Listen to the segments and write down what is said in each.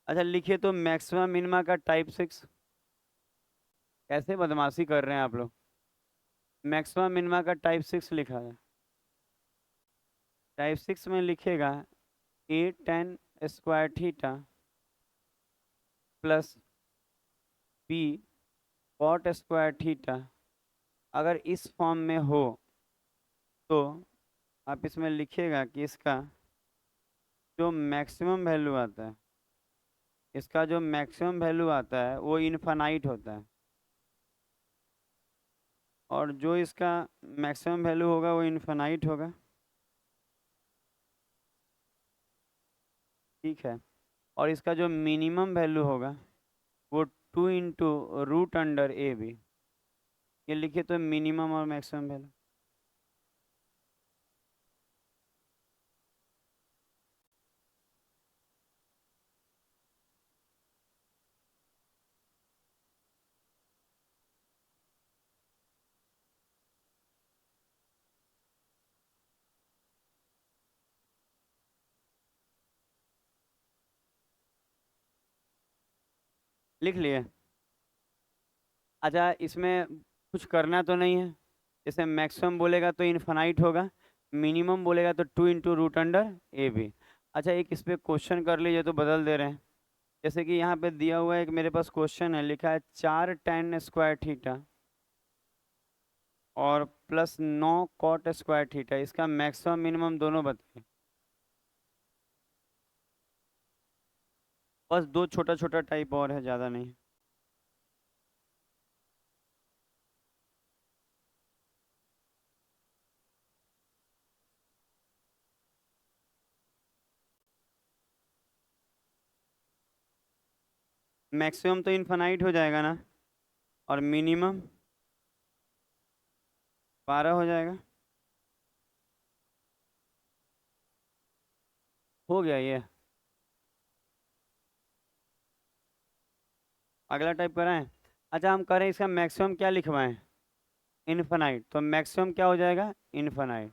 अच्छा लिखिए तो मैक्सिमम मिनिमा का टाइप 6। कैसे बदमाशी कर रहे हैं आप लोग। मैक्सिमम मिनिमा का टाइप 6 लिखा है। टाइप 6 में लिखेगा A tan square theta plus B cot square theta. अगर इस फॉर्म में हो तो आप इसमें लिखिएगा कि इसका जो मैक्सिमम वैल्यू आता है, इसका जो मैक्सिमम वैल्यू आता है वो इनफाइनाइट होता है, और जो इसका मैक्सिमम वैल्यू होगा वो इनफाइनाइट होगा। ठीक है। और इसका जो मिनिमम वैल्यू होगा वो 2 × √अंडर ए बी। ये लिखिए तो मिनिमम और मैक्सिमम वैल्यू। लिख लिए। अच्छा इसमें कुछ करना तो नहीं है। जैसे मैक्सिमम बोलेगा तो इनफाइनाइट होगा, मिनिमम बोलेगा तो 2 × √अंडर ए बी। अच्छा एक इस पे क्वेश्चन कर लीजिए तो बदल दे रहे हैं। जैसे कि यहाँ पे दिया हुआ है, एक मेरे पास क्वेश्चन है, लिखा है 4 tan स्क्वायर थीटा और प्लस 9 cot स्क्वायर थीटा, इसका मैक्सिमम मिनिमम दोनों बताइए। बस दो छोटा छोटा टाइप और है, ज़्यादा नहीं। मैक्सिमम तो इनफाइनाइट हो जाएगा ना, और मिनिमम 12 हो जाएगा। हो गया ये। अगला टाइप कराएं। अच्छा हम करें इसका मैक्सिमम क्या लिखवाएं, इनफाइनाइट, तो मैक्सिमम क्या हो जाएगा, इनफाइनाइट।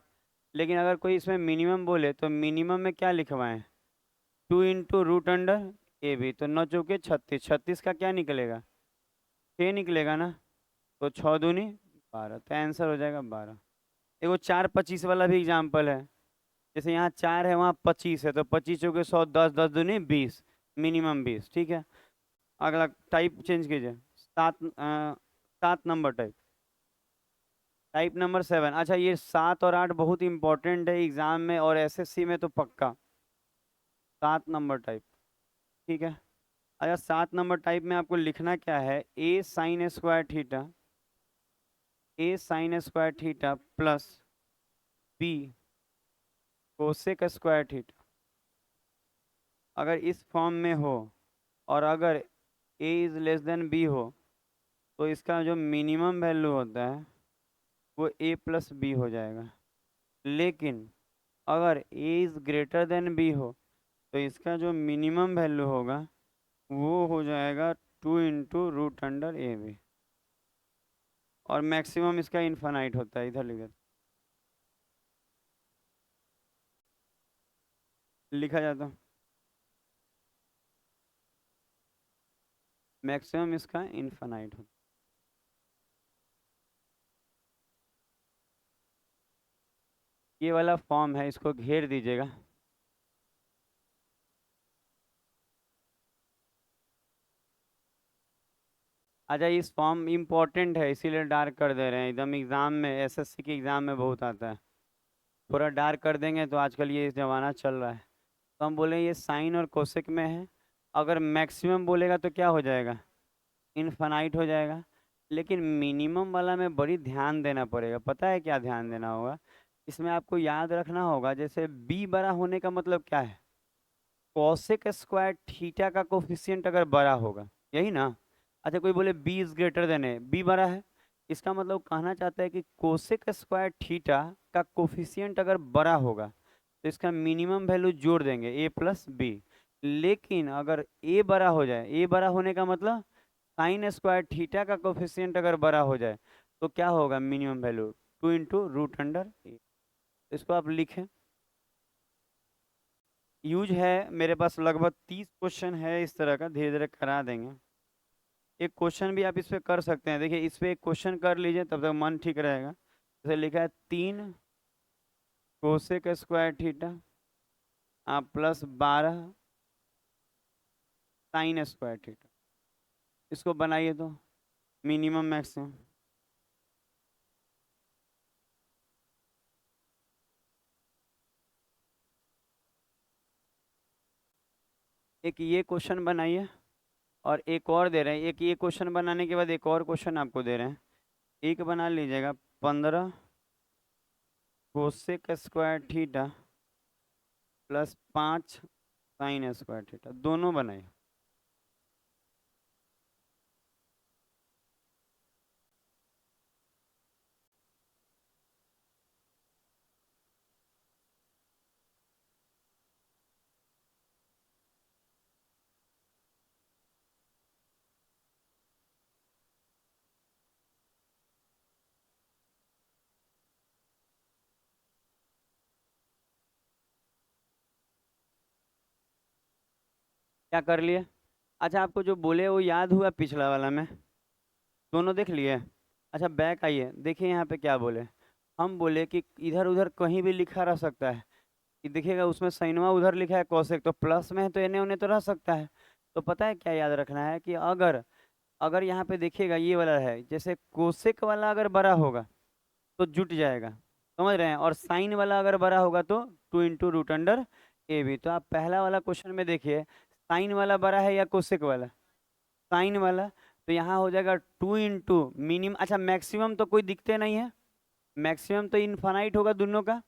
लेकिन अगर कोई इसमें मिनिमम बोले तो मिनिमम में क्या लिखवाएं, 2 × √अंडर ए बी। तो 9 × 4 = 36, 36 का क्या निकलेगा, 6 निकलेगा ना। तो 6 दूनी 12, तो आंसर हो जाएगा 12। देखो 4 25 वाला भी एग्जाम्पल है। जैसे यहाँ 4 है वहाँ 25 है, तो 25 चौके 100, 10 10 दूनी 20, मिनिमम 20। ठीक है। अगला टाइप चेंज कीजिए। 7 नंबर टाइप। Type number 7। अच्छा ये 7 और 8 बहुत इंपॉर्टेंट है एग्जाम में और एसएससी में तो पक्का। 7 नंबर टाइप। ठीक है। अच्छा 7 नंबर टाइप में आपको लिखना क्या है, A sine square theta plus B cosec square theta. अगर इस फॉर्म में हो और अगर A is less than B हो तो इसका जो मिनिमम वैल्यू होता है वो ए प्लस बी हो जाएगा। लेकिन अगर A is greater then B हो तो इसका जो मिनिमम वैल्यू होगा वो हो जाएगा 2 × √अंडर ए बी। और मैक्सिमम इसका इनफाइनाइट होता है, इधर लिखा जाता। मैक्सिमम इसका इनफाइनाइट होता। ये वाला फॉर्म है, इसको घेर दीजिएगा। अच्छा इस फॉर्म इम्पोर्टेंट है इसीलिए डार्क कर दे रहे हैं, एकदम एग्जाम में, एसएससी के एग्जाम में बहुत आता है। थोड़ा डार्क कर देंगे तो आजकल ये जमाना चल रहा है। तो हम बोले ये साइन और कोसेक में है। अगर मैक्सिमम बोलेगा तो क्या हो जाएगा, इनफाइनाइट हो जाएगा। लेकिन मिनिमम वाला में बड़ी ध्यान देना पड़ेगा, पता है क्या ध्यान देना होगा। इसमें आपको याद रखना होगा, जैसे बी बड़ा होने का मतलब क्या है, कॉसेक स्क्वायर थीटा का कोफिशिएंट अगर बड़ा होगा, यही ना। अच्छा कोई बोले B is greater than A, B बड़ा है, इसका मतलब कहना चाहता है कि कोसेक स्क्वायर थीटा का कोफिशिएंट अगर बड़ा होगा तो इसका मिनिमम वैल्यू जोड़ देंगे ए प्लस बी। लेकिन अगर ए बड़ा हो जाए, ए बड़ा होने का मतलब साइन स्क्वायर थीटा का कोफिशिएंट अगर बड़ा हो जाए तो क्या होगा मिनिमम वैल्यू, 2 × √अंडर ए। इसको आप लिखें। यूज है मेरे पास लगभग 30 क्वेश्चन है इस तरह का, धीरे धीरे करा देंगे। एक क्वेश्चन भी आप इस पे कर सकते हैं, देखिए इस पे एक क्वेश्चन कर लीजिए तब तक मन ठीक रहेगा। जैसे लिखा है 3 कोसेक स्क्वायर थीटा आप प्लस 12 साइन स्क्वायर थीटा। इसको बनाइए तो मिनिमम मैक्सिमम। एक ये क्वेश्चन बनाइए और एक और दे रहे हैं, एक ये क्वेश्चन बनाने के बाद एक और क्वेश्चन आपको दे रहे हैं। एक बना लीजिएगा 15 cosec square theta plus 5 sign square theta, दोनों बनाइए। क्या कर लिए? अच्छा आपको जो बोले वो याद हुआ पिछला वाला में? दोनों देख लिए? अच्छा बैक आइए, देखिए यहाँ पे क्या बोले। हम बोले कि इधर उधर कहीं भी लिखा रह सकता है। कि देखिएगा उसमें साइनवा उधर लिखा है कोसेक, तो प्लस में है तो एने ओने तो रह सकता है। तो पता है क्या याद रखना है कि अगर अगर यहाँ पे देखिएगा ये वाला है, जैसे कोसेक वाला अगर बड़ा होगा तो जुट जाएगा, समझ रहे हैं, और साइन वाला अगर बड़ा होगा तो 2 × √अंडर AB। तो आप पहला वाला क्वेश्चन में देखिए, साइन वाला बड़ा है या कोसेक वाला? साइन वाला। तो यहाँ हो जाएगा 2 × अच्छा मैक्सिमम तो कोई दिखते नहीं है, मैक्सिमम तो इनफाइनाइट होगा दोनों का।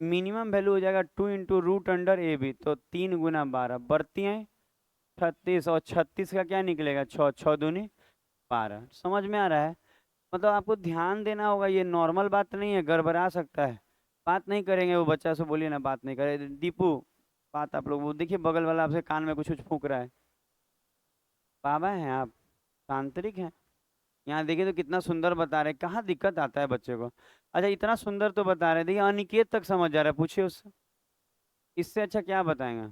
मिनिमम वैल्यू हो जाएगा 2 × √अंडर AB, तो 3 × 12 बढ़ती हैं 36, और 36 का क्या निकलेगा, 6, 6 दूनी 12। समझ में आ रहा है? मतलब आपको ध्यान देना होगा, ये नॉर्मल बात नहीं है, गड़बड़ा सकता है। बात नहीं करेंगे, वो बच्चा से बोलिए ना बात नहीं करे। दीपू, बात आप लोग, वो देखिए बगल वाला आपसे कान में कुछ कुछ फूंक रहा है। बाबा हैं आप? तांत्रिक हैं? यहाँ देखिए तो कितना सुंदर बता रहे हैं, कहाँ दिक्कत आता है बच्चे को। अच्छा इतना सुंदर तो बता रहे हैं, देखिए अनिकेत तक समझ जा रहा है, पूछिए उससे। इससे अच्छा क्या बताएंगे?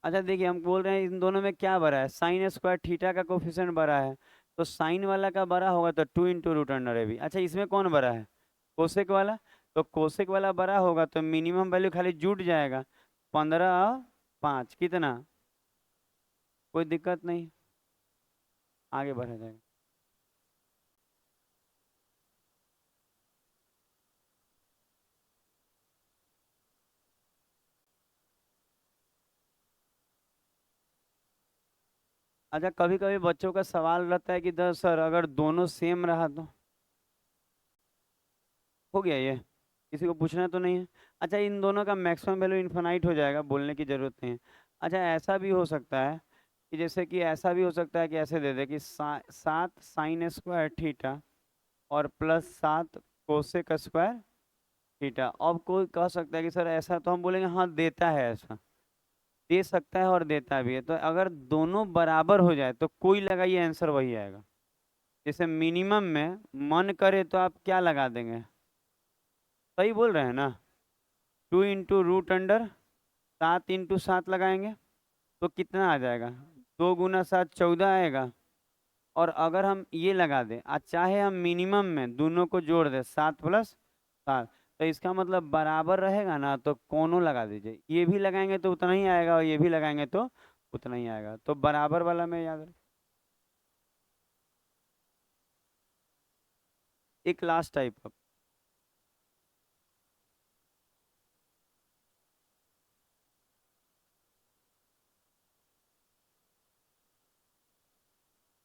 अच्छा देखिए हम बोल रहे हैं इन दोनों में क्या बड़ा है, साइन स्क्वायर थीटा का कोफिशिएंट बड़ा है, तो साइन वाला का बड़ा होगा तो 2 × √अंडर AB। अच्छा इसमें कौन बड़ा है? कोसेक वाला। तो कोसेक वाला बड़ा होगा तो मिनिमम वैल्यू खाली जुट जाएगा, 15 और 5 कितना, कोई दिक्कत नहीं, आगे बढ़ा जाएगा। अच्छा कभी कभी बच्चों का सवाल रहता है कि सर अगर दोनों सेम रहा तो? हो गया ये, किसी को पूछना तो नहीं है? अच्छा इन दोनों का मैक्सिमम वैल्यू इन्फिनाइट हो जाएगा, बोलने की जरूरत नहीं है। अच्छा ऐसा भी हो सकता है कि जैसे कि ऐसा भी हो सकता है कि ऐसे दे दे कि 7 साइन स्क्वायर थीटा और प्लस 7 कोसेक स्क्वायर थीटा। अब कोई कह सकता है कि सर ऐसा, तो हम बोलेंगे हाँ देता है, ऐसा दे सकता है और देता भी है। तो अगर दोनों बराबर हो जाए तो कोई लगाइए आंसर वही आएगा। जैसे मिनिमम में मन करे तो आप क्या लगा देंगे, सही बोल रहे हैं ना, 2 × √अंडर 7 × 7 लगाएंगे तो कितना आ जाएगा, 2 × 7 14 आएगा। और अगर हम ये लगा दें, चाहे हम मिनिमम में दोनों को जोड़ दें 7 + 7, तो इसका मतलब बराबर रहेगा ना, तो कोनों लगा दीजिए, ये भी लगाएंगे तो उतना ही आएगा और ये भी लगाएंगे तो उतना ही आएगा, तो बराबर वाला में याद रख। एक लास्ट टाइप का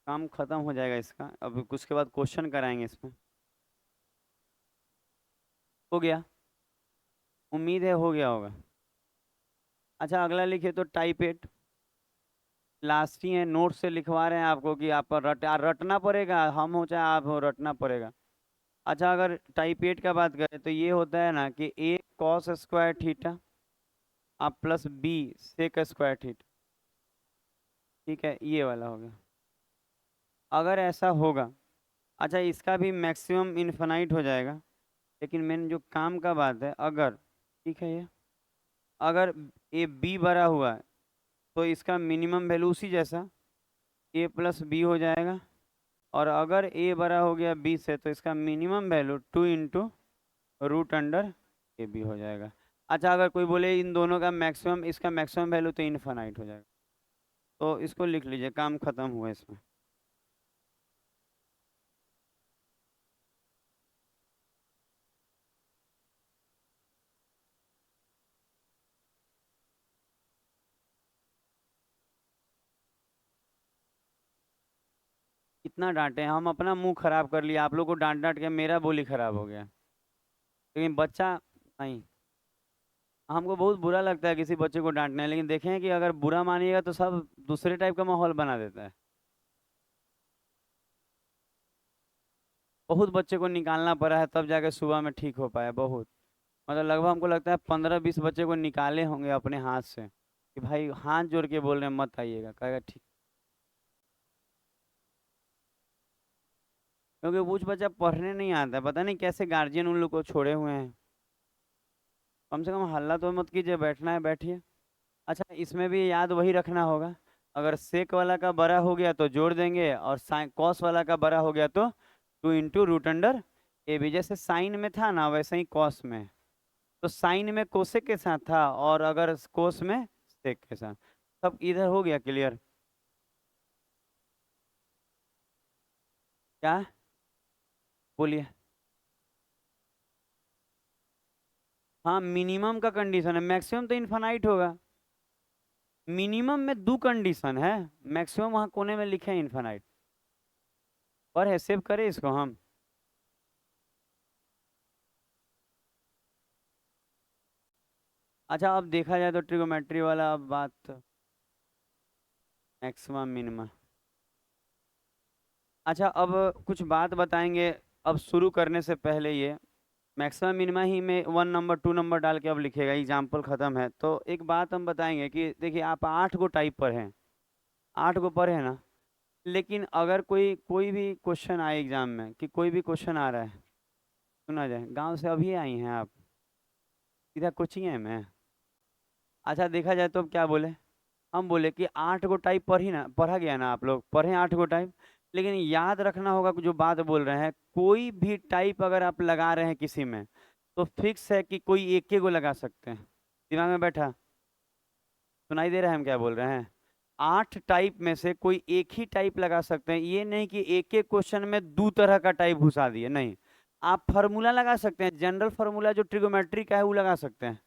काम खत्म हो जाएगा इसका, अब कुछ के बाद क्वेश्चन कराएंगे इसमें। हो गया? उम्मीद है हो गया होगा। अच्छा अगला लिखिए तो टाइप 8, लास्ट ही है, नोट से लिखवा रहे हैं आपको कि आप रटना पड़ेगा, हम हो चाहे आप हो, रटना पड़ेगा। अच्छा अगर टाइप 8 का बात करें तो ये होता है ना कि A cos स्क्वायर थीटा आप plus B sec square theta, ठीक है, ये वाला हो गया। अगर ऐसा होगा, अच्छा इसका भी मैक्सिमम इन्फिनाइट हो जाएगा, लेकिन मेन जो काम का बात है, अगर, ठीक है ये, अगर ए बी बड़ा हुआ है तो इसका मिनिमम वैल्यू उसी जैसा ए प्लस बी हो जाएगा। और अगर ए बड़ा हो गया बी से तो इसका minimum value 2 × root under A B हो जाएगा। अच्छा, अगर कोई बोले इन दोनों का मैक्सिमम, इसका मैक्सिमम वैल्यू तो इनफाइनाइट हो जाएगा। तो इसको लिख लीजिए, काम खत्म हुआ इसमें। इतना डांटे, हम अपना मुंह खराब कर लिया, आप लोग को डांट डांट के मेरा बोली खराब हो गया। लेकिन बच्चा नहीं, हमको बहुत बुरा लगता है किसी बच्चे को डांटने, लेकिन देखें कि अगर बुरा मानिएगा तो सब दूसरे टाइप का माहौल बना देता है। बहुत बच्चे को निकालना पड़ा है तब जाके सुबह में ठीक हो पाया, बहुत। मतलब लगभग हमको लगता है 15-20 बच्चे को निकाले होंगे अपने हाथ से कि भाई हाथ जोड़ के बोल रहे हैं मत आइएगा, कहेगा ठीक। क्योंकि कुछ बच्चा पढ़ने नहीं आता है, पता नहीं कैसे गार्जियन उन लोग को छोड़े हुए हैं। कम से कम हल्ला तो मत कीजिए, बैठना है बैठिए। अच्छा, इसमें भी याद वही रखना होगा, अगर सेक वाला का बड़ा हो गया तो जोड़ देंगे, और साइन कॉस वाला का बड़ा हो गया तो 2 × रूट अंडर ए बी। जैसे साइन में था ना वैसे ही कॉस में। तो साइन में कोसेक के साथ था, और अगर कोस में सेक के साथ। सब इधर हो गया क्लियर? क्या बोलिए? हाँ, मिनिमम का कंडीशन है, मैक्सिमम तो इनफाइनाइट होगा। मिनिमम में दो कंडीशन है, मैक्सिमम वहाँ कोने में लिखे हैं इनफाइनाइट। और है, सेव करें इसको हम। अच्छा, अब देखा जाए तो ट्रिगोमेट्री वाला, अब बात मैक्सिमम मिनिमम। अच्छा, अब कुछ बात बताएंगे। अब शुरू करने से पहले ये मैक्सिमम मिनिमा ही में 1 नंबर 2 नंबर डाल के अब लिखेगा, एग्जाम्पल खत्म है। तो एक बात हम बताएंगे कि देखिए, आप 8 गो टाइप पर हैं, 8 गो पर है ना। लेकिन अगर कोई कोई भी क्वेश्चन आए एग्जाम में, कि कोई भी क्वेश्चन आ रहा है, सुना जाए, गांव से अभी आई हैं आप, सीधा कोचिंग है में। अच्छा, देखा जाए तो अब क्या बोले, हम बोले कि 8 गो टाइप पढ़ी ना, पढ़ा गया ना, आप लोग पढ़े 8 गो टाइप। लेकिन याद रखना होगा कि जो बात बोल रहे हैं, कोई भी टाइप अगर आप लगा रहे हैं किसी में, तो फिक्स है कि कोई एक ही गो लगा सकते हैं। दिमाग में बैठा? सुनाई दे रहा है हम क्या बोल रहे हैं? 8 टाइप में से कोई एक ही टाइप लगा सकते हैं, ये नहीं कि एक एक क्वेश्चन में दो तरह का टाइप घुसा दिए, नहीं। आप फार्मूला लगा सकते हैं, जनरल फार्मूला जो ट्रिगोमेट्री का है वो लगा सकते हैं।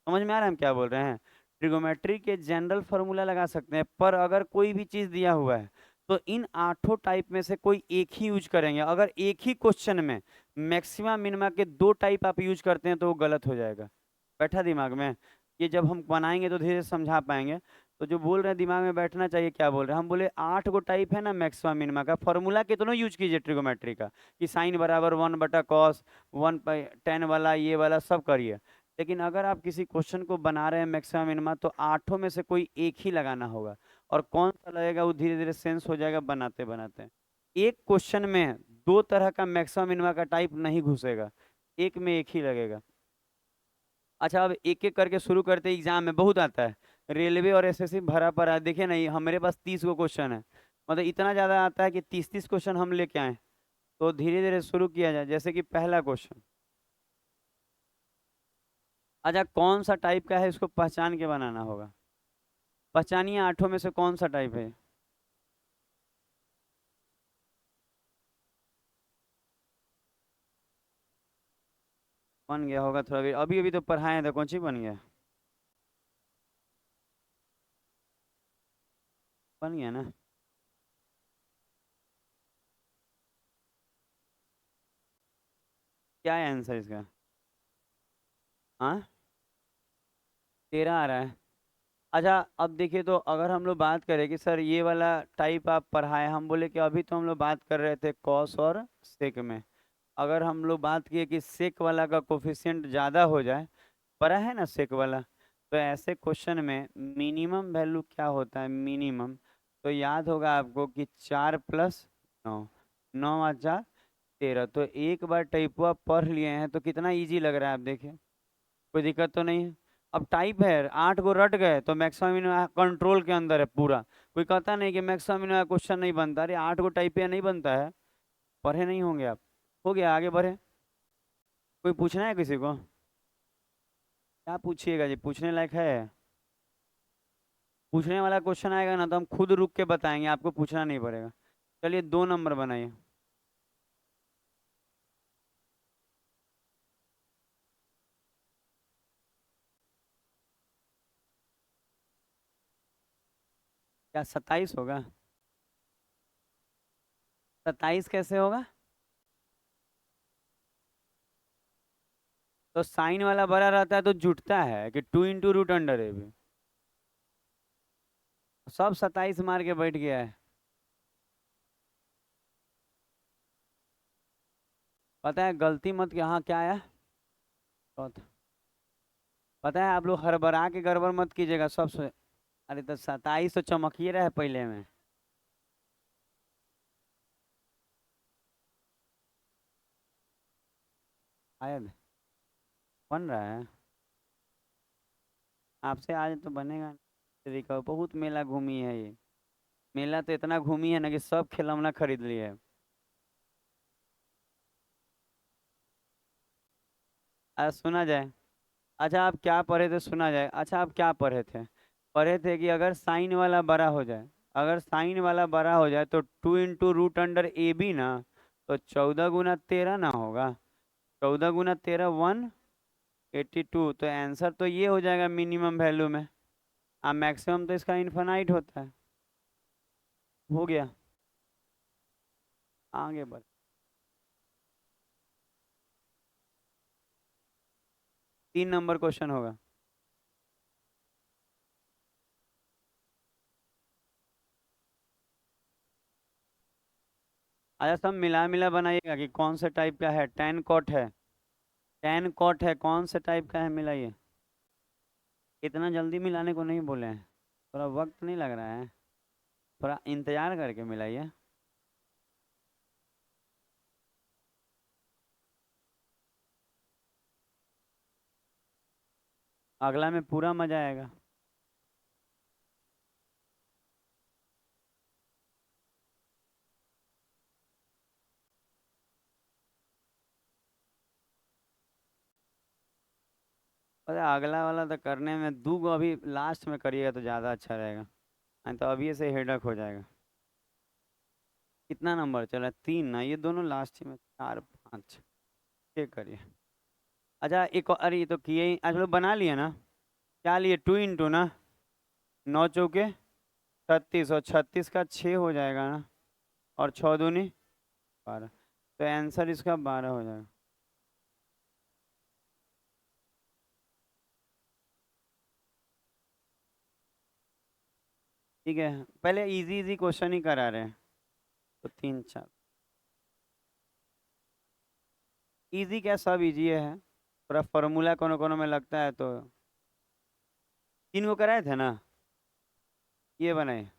समझ में आ रहा है हम क्या बोल रहे हैं? ट्रिगोमेट्री के जनरल फार्मूला लगा सकते हैं, पर अगर कोई भी चीज दिया हुआ है तो इन 8 टाइप में से कोई एक ही यूज करेंगे। अगर एक ही क्वेश्चन में मैक्सिमा मिनिमा के 2 टाइप आप यूज करते हैं तो वो गलत हो जाएगा। बैठा दिमाग में? ये जब हम बनाएंगे तो धीरे से समझा पाएंगे। तो जो बोल रहे हैं दिमाग में बैठना चाहिए, क्या बोल रहे हैं हम? बोले 8 गो टाइप है ना मैक्सिमा मिनिमा का, फॉर्मूला कितनों यूज कीजिए ट्रिगोमेट्री का, कि साइन बराबर 1/cos, 1/tan वाला, ये वाला सब करिए। लेकिन अगर आप किसी क्वेश्चन को बना रहे हैं मैक्सिमम मिनिमा, तो 8 में से कोई एक ही लगाना होगा। और कौन सा लगेगा वो धीरे धीरे सेंस हो जाएगा बनाते बनाते। एक क्वेश्चन में 2 तरह का मैक्सिमम मिनिमा का टाइप नहीं घुसेगा, एक में एक ही लगेगा। अच्छा, अब एक एक करके शुरू करते, एग्जाम में बहुत आता है, रेलवे और एसएससी भरा पड़ा है। देखिए नहीं, हमारे पास 30 गो क्वेश्चन है, मतलब इतना ज़्यादा आता है कि 30-30 क्वेश्चन हम लेके आए। तो धीरे धीरे शुरू किया जाए। जैसे कि पहला क्वेश्चन, अच्छा कौन सा टाइप का है इसको पहचान के बनाना होगा। पहचानिए 8 में से कौन सा टाइप है। बन गया होगा थोड़ा भी, अभी अभी तो पढ़ाए थे, कौन सी बन गया? बन गया ना? क्या है आंसर इसका? हाँ, 13 आ रहा है। अच्छा, अब देखिए, तो अगर हम लोग बात करें कि सर ये वाला टाइप आप पढ़ाए, हम बोले कि अभी तो हम लोग बात कर रहे थे कॉस और सेक में। अगर हम लोग बात किए कि सेक वाला का कोफिशिएंट ज़्यादा हो जाए, पढ़ा है ना सेक वाला, तो ऐसे क्वेश्चन में मिनिमम वैल्यू क्या होता है, मिनिमम। तो याद होगा आपको कि 4 + 9, 9 × 4 = 13। तो एक बार टाइपुआ पढ़ लिए हैं तो कितना इजी लग रहा है, आप देखिए, कोई दिक्कत तो नहीं है। अब टाइप है 8 को रट गए तो मैक्सिमम कंट्रोल के अंदर है पूरा। कोई कहता नहीं कि मैक्सिमम क्वेश्चन नहीं बनता, अरे 8 को टाइप है नहीं बनता है। पढ़े नहीं होंगे आप। हो गया, आगे बढ़े। कोई पूछना है किसी को? क्या पूछिएगा जी, पूछने लायक है? पूछने वाला क्वेश्चन आएगा ना तो हम खुद रुक के बताएंगे, आपको पूछना नहीं पड़ेगा। चलिए 2 नंबर बनाइए। क्या 27 होगा? 27 कैसे होगा? तो साइन वाला बड़ा रहता है तो जुटता है कि 2 × रूट अंडर ए भी। सब 27 मार के बैठ गया है। पता है गलती मत, यहाँ क्या आया? चौथा। पता है आप लोग हड़बड़ा के गड़बड़ मत कीजिएगा सब। अरे तो 27 तो चमकिए रहे पहले में। शायद बन रहा है। आपसे आज तो बनेगा नहीं। देखो बहुत मेला घूमी है ये। मेला तो इतना घूमी है ना कि सब खिलौना खरीद लिए है। सुना जाए। अच्छा आप क्या पढ़े थे, सुना जाए। अच्छा आप क्या पढ़े थे? पढ़े थे कि अगर साइन वाला बड़ा हो जाए, अगर साइन वाला बड़ा हो जाए तो 2 × रूट अंडर ए बी ना, तो 14 × 13 ना होगा। 14 × 13 182। तो आंसर तो ये हो जाएगा मिनिमम वैल्यू में। अब मैक्सिमम तो इसका इन्फिनाइट होता है। हो गया। आगे बढ़। 3 नंबर क्वेश्चन होगा। अच्छा सब मिला मिला बनाइएगा कि कौन से टाइप का है। टेन कॉट है, टेन कॉट है, कौन से टाइप का है मिलाइए। इतना जल्दी मिलाने को नहीं बोले हैं, थोड़ा वक्त नहीं लग रहा है, थोड़ा इंतजार करके मिलाइए। अगला में पूरा मजा आएगा। अरे अगला वाला तो करने में दो गो अभी लास्ट में करिएगा तो ज़्यादा अच्छा रहेगा, नहीं तो अभी से हेडक हो जाएगा। कितना नंबर चला? 3 ना, ये दोनों लास्ट में 4 5 ये करिए। अच्छा एक अरे ये तो किए ही, आज लोग बना लिए ना। क्या लिए? 2 × ना, 9 × 4 = 36 और 36 का 6 हो जाएगा ना, और 6 × 2 = 12। तो आंसर इसका 12 हो जाएगा। ठीक है, पहले इजी इजी क्वेश्चन ही करा रहे हैं। तो 3 4 इजी क्या, सब इजी है। थोड़ा फार्मूला कोनो कोनो में लगता है तो। 3 को कराए थे ना, ये बनाए।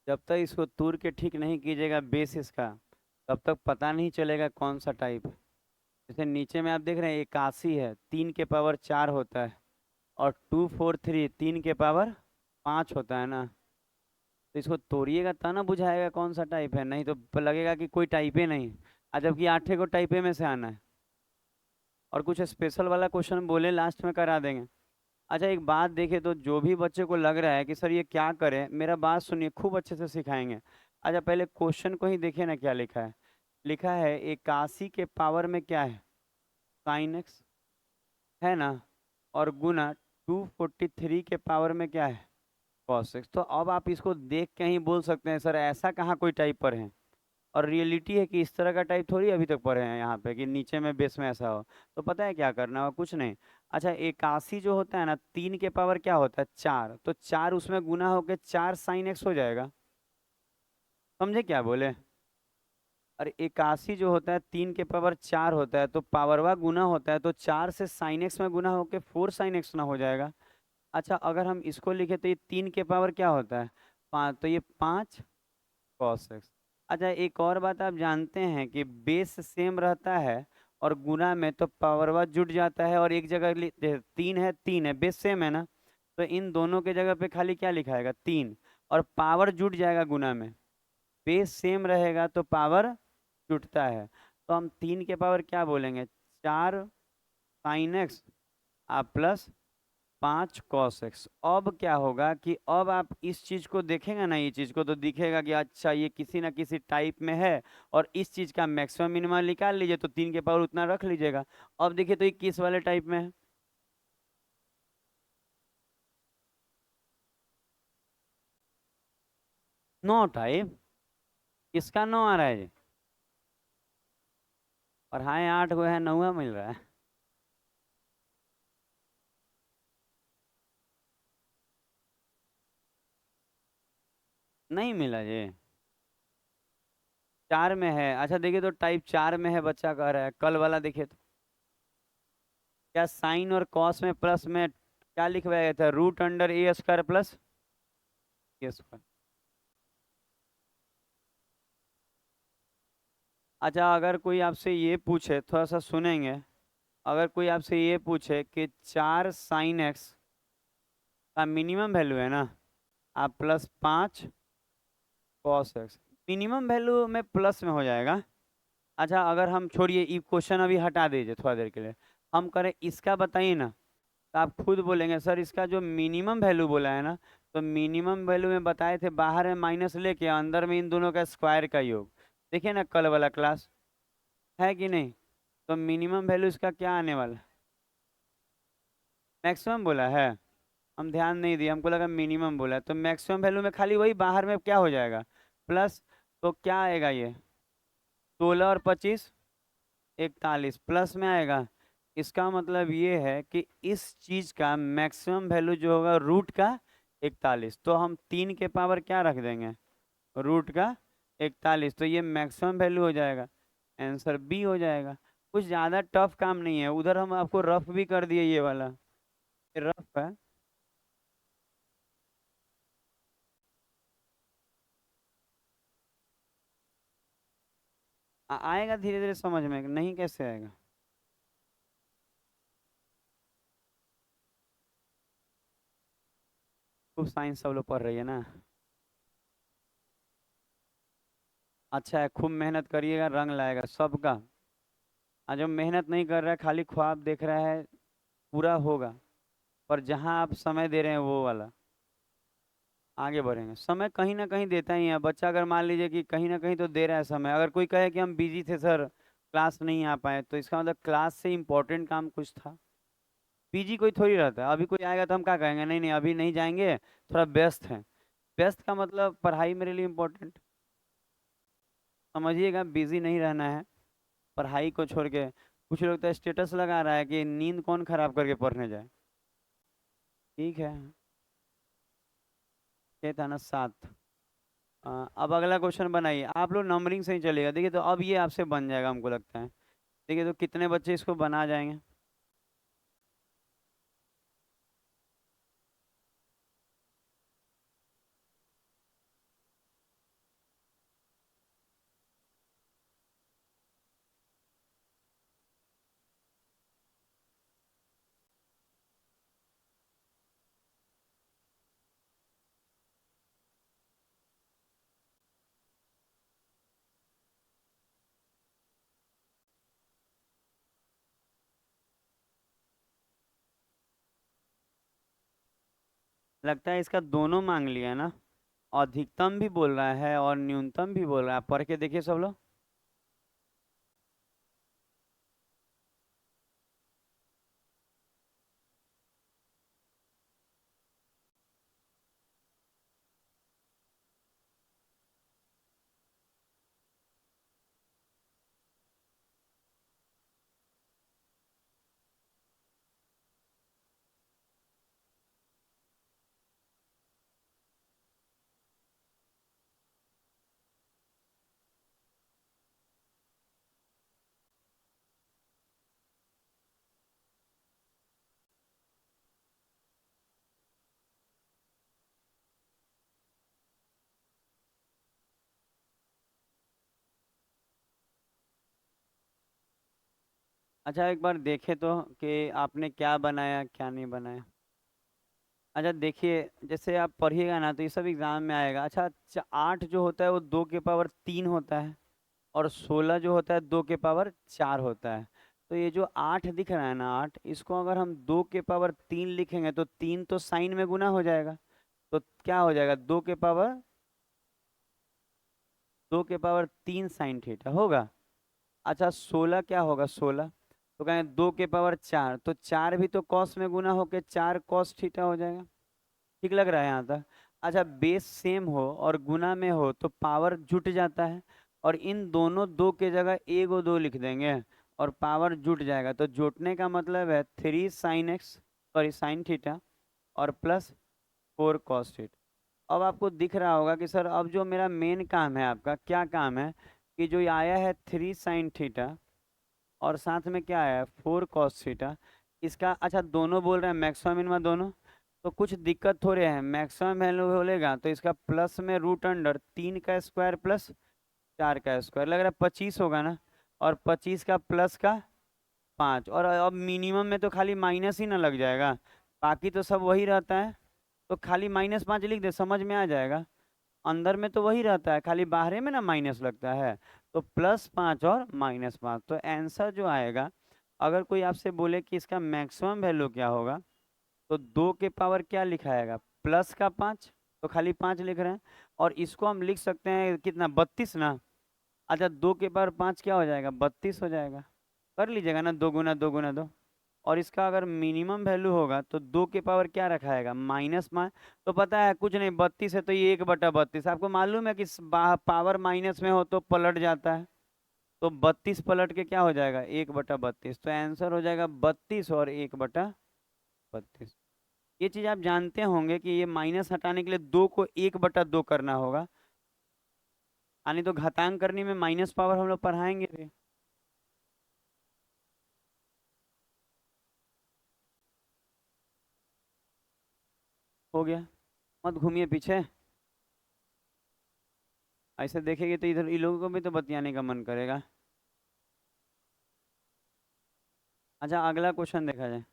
जब तक इसको तूर के ठीक नहीं कीजिएगा बेस इसका, तब तक पता नहीं चलेगा कौन सा टाइप है। जैसे नीचे में आप देख रहे हैं 81 है, 3 के पावर 4 होता है, और 243 3 के पावर 5 होता है ना। तो इसको तोड़िएगा तब ना बुझाएगा कौन सा टाइप है, नहीं तो लगेगा कि कोई टाइपे नहीं। जबकि 8 को टाइपे में से आना है। और कुछ स्पेशल वाला क्वेश्चन बोले लास्ट में करा देंगे। अच्छा एक बात देखिए, तो जो भी बच्चे को लग रहा है कि सर ये क्या करें, मेरा बात सुनिए, खूब अच्छे से सिखाएंगे। अच्छा पहले क्वेश्चन को ही देखिए ना क्या लिखा है। लिखा है 81 के पावर में क्या है, साइन एक्स है ना, और गुना 243 के पावर में क्या है, कॉस एक्स। तो अब आप इसको देख के ही बोल सकते हैं सर ऐसा कहाँ कोई टाइप पर है। और रियलिटी है कि इस तरह का टाइप थोड़ी अभी तक पढ़े हैं यहाँ पे कि नीचे में बेस में ऐसा हो। तो पता है क्या करना होगा, कुछ नहीं। अच्छा 81 जो होता है ना, 3 के पावर क्या होता है, 4, तो 4 उसमें गुना होके 4 साइन एक्स हो जाएगा। समझे क्या बोले। और 81 जो होता है 3 के पावर 4 होता है, तो पावरवा गुना होता है, तो 4 से साइन एक्स में गुना होके 4 साइन एक्स ना हो जाएगा। अच्छा अगर हम इसको लिखे तो ये 3 के पावर क्या होता है, 5, तो ये 5 कॉस एक्स। अच्छा एक और बात आप जानते हैं कि बेस सेम रहता है और गुना में तो पावरवा जुट जाता है, और एक जगह 3 है बेस सेम है ना, तो इन दोनों के जगह पे खाली क्या लिखाएगा, 3, और पावर जुट जाएगा गुना में। बेस सेम रहेगा तो पावर जुटता है। तो हम 3 के पावर क्या बोलेंगे, 4 साइन एक्स आप प्लस 5 कॉस एक्स। अब क्या होगा कि अब आप इस चीज को देखेंगे ना, ये चीज को तो दिखेगा कि अच्छा ये किसी ना किसी टाइप में है, और इस चीज का मैक्सिमम मिनिमम निकाल लीजिए, तो 3 के पावर उतना रख लीजिएगा। अब देखिए तो ये किस वाले टाइप में है, नो टाइप। किसका नो आ रहा है जी, और हाँ 8 गो है, 9 मिल रहा है। नहीं मिला जी, 4 में है। अच्छा देखिए तो टाइप 4 में है, बच्चा कह रहा है, कल वाला देखिए तो क्या साइन और कॉस में प्लस में क्या लिखवाया गया था, रूट अंडर ए स्क्वायर प्लस ए स्क्वायर। अच्छा अगर कोई आपसे ये पूछे, थोड़ा सा सुनेंगे, अगर कोई आपसे ये पूछे कि 4 साइन एक्स का मिनिमम वैल्यू है ना, आप plus 5 cos x, minimum value में प्लस में हो जाएगा। अच्छा अगर हम छोड़िए ये क्वेश्चन अभी हटा दीजिए थोड़ा देर के लिए, हम करें इसका बताइए ना, तो आप खुद बोलेंगे सर इसका जो मिनिमम वैल्यू बोला है ना, तो मिनिमम वैल्यू में बताए थे बाहर में माइनस लेके अंदर में इन दोनों का स्क्वायर का योग। देखिए ना कल वाला क्लास, है कि नहीं। तो मिनिमम वैल्यू इसका क्या आने वाला, मैक्सिमम बोला है। हम ध्यान नहीं दिए, हमको लगा मिनिमम बोला है। तो मैक्सिमम वैल्यू में खाली वही बाहर में क्या हो जाएगा, प्लस। तो क्या आएगा ये, 16 और 25 41 प्लस में आएगा। इसका मतलब ये है कि इस चीज का मैक्सिमम वैल्यू जो होगा रूट का 41, तो हम 3 के पावर क्या रख देंगे, रूट का 41, तो ये मैक्सिमम वैल्यू हो जाएगा। आंसर बी हो जाएगा। कुछ ज्यादा टफ काम नहीं है, उधर हम आपको रफ भी कर दिए ये वाला, ये रफ है। आएगा धीरे धीरे समझ में, नहीं कैसे आएगा। खूब साइंस सब लोग पढ़ रही है ना। अच्छा है, खूब मेहनत करिएगा, रंग लाएगा सबका। जो मेहनत नहीं कर रहा है खाली ख्वाब देख रहा है, पूरा होगा। पर जहाँ आप समय दे रहे हैं वो वाला, आगे बढ़ेंगे। समय कहीं ना कहीं देता ही है बच्चा, अगर मान लीजिए कि कहीं ना कहीं तो दे रहा है समय। अगर कोई कहे कि हम बिजी थे सर क्लास नहीं आ पाए, तो इसका मतलब क्लास से इम्पोर्टेंट काम कुछ था। बिजी कोई थोड़ी रहता है, अभी कोई आएगा तो हम क्या कहेंगे, नहीं नहीं अभी नहीं जाएंगे, थोड़ा व्यस्त हैं। व्यस्त का मतलब पढ़ाई मेरे लिए इम्पोर्टेंट, समझिएगा, बिजी नहीं रहना है पढ़ाई को छोड़ के। कुछ लोग तो स्टेटस लगा रहा है कि नींद कौन खराब करके पढ़ने जाए। ठीक है, ये था ना 7। अब अगला क्वेश्चन बनाइए, आप लोग नंबरिंग से ही चलेगा। देखिए तो अब ये आपसे बन जाएगा हमको लगता है। देखिए तो कितने बच्चे इसको बना जाएंगे। लगता है इसका दोनों मांग लिया ना। अधिकतम भी बोल रहा है और न्यूनतम भी बोल रहा है, पढ़ के देखिए सब लोग। अच्छा एक बार देखे तो कि आपने क्या बनाया क्या नहीं बनाया। अच्छा देखिए, जैसे आप पढ़िएगा ना तो ये सब एग्जाम में आएगा। अच्छा 8 जो होता है वो 2 के पावर 3 होता है, और 16 जो होता है 2 के पावर 4 होता है। तो ये जो 8 दिख रहा है ना, 8, इसको अगर हम 2 के पावर 3 लिखेंगे तो 3 तो साइन में गुना हो जाएगा। तो क्या हो जाएगा, 2 के पावर 3 साइन थीटा होगा। अच्छा 16 क्या होगा, 16 तो कहेंगे 2 के पावर 4, तो 4 भी तो कॉस में गुना होके 4 cos थीटा हो जाएगा। ठीक लग रहा है यहाँ तक। अच्छा बेस सेम हो और गुना में हो तो पावर जुट जाता है, और इन दोनों 2 के जगह 1 और 2 लिख देंगे और पावर जुट जाएगा। तो जुटने का मतलब है 3 sin x, sorry sine theta, और +4 cos थीटा। अब आपको दिख रहा होगा कि सर अब जो मेरा मेन काम है, आपका क्या काम है, कि जो ये आया है 3 sin थीटा और साथ में क्या आया है 4 cos थीटा, इसका अच्छा दोनों बोल रहे हैं मैक्सिमम मिनिमम दोनों, तो कुछ दिक्कत थोड़े है। मैक्सिमम वैल्यू बोलेगा तो इसका प्लस में √3 का स्क्वायर प्लस 4 का स्क्वायर, लग रहा है 25 होगा ना, और 25 का प्लस का 5, और अब मिनिमम में तो खाली माइनस ही ना लग जाएगा, बाकी तो सब वही रहता है। तो खाली -5 लिख दे, समझ में आ जाएगा। अंदर में तो वही रहता है, खाली बाहर में ना माइनस लगता है। तो +5 और -5, तो आंसर जो आएगा, अगर कोई आपसे बोले कि इसका मैक्सिमम वैल्यू क्या होगा, तो 2 के पावर क्या लिखाएगा, +5, तो खाली 5 लिख रहे हैं। और इसको हम लिख सकते हैं कितना, 32 ना। अच्छा 2 के पावर 5 क्या हो जाएगा, 32 हो जाएगा। कर लीजिएगा ना, 2 गुना 2 गुना 2। और इसका अगर मिनिमम वैल्यू होगा तो 2 के पावर क्या रखाएगा, -5। तो पता है कुछ नहीं, 32 है तो ये 1/32, आपको मालूम है कि पावर माइनस में हो तो पलट जाता है। तो 32 पलट के क्या हो जाएगा, 1/32। तो आंसर हो जाएगा 32 और 1/32। ये चीज आप जानते होंगे कि ये माइनस हटाने के लिए 2 को 1/2 करना होगा, यानी तो घातांक करने में माइनस पावर हम लोग पढ़ाएंगे भी। हो गया, मत घूमिए पीछे। ऐसे देखेंगे तो इधर इन लोगों को भी तो बतियाने का मन करेगा। अच्छा अगला क्वेश्चन देखा जाए।